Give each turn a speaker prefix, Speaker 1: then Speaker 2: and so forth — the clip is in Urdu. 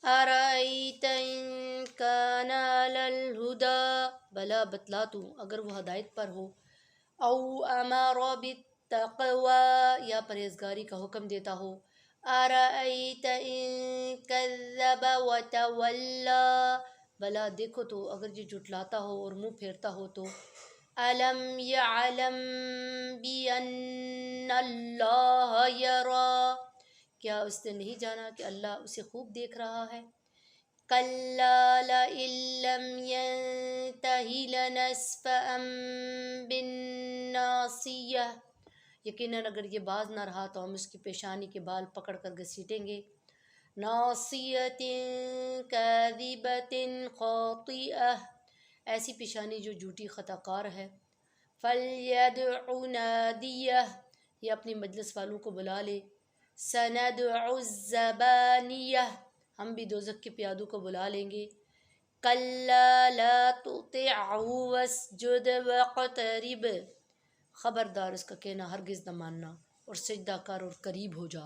Speaker 1: ارأیت ان کان علی الہدی، بلا بتلا تو اگر وہ ہدایت پر ہو، او امر بالتقوی یا پرہیزگاری کا حکم دیتا ہو، ارأیت ان کذب وتولی، بلا دیکھو تو اگر یہ جھٹلاتا ہو اور منہ پھیرتا ہو تو، الم یعلم بان اللہ یری، کیا اس نے نہیں جانا کہ اللہ اسے خوب دیکھ رہا ہے، کلا لئن لم ینتہ لنسفعا بالناصیہ، یقیناً اگر یہ باز نہ رہا تو ہم اس کی پیشانی کے بال پکڑ کر گھسیٹیں گے، ناصیۃ کاذبۃ خاطئہ، ایسی پیشانی جو جھوٹی خطا کار ہے، فلیدع نادیہ، یہ اپنی مجلس والوں کو بلا لے، سندع الزبانیہ، ہم بھی دوزخ کے پیادوں کو بلا لیں گے، کلا لا تطعہ واسجد واقترب، خبردار اس کا کہنا ہرگز نہ ماننا اور سجدہ کر اور قریب ہو جا۔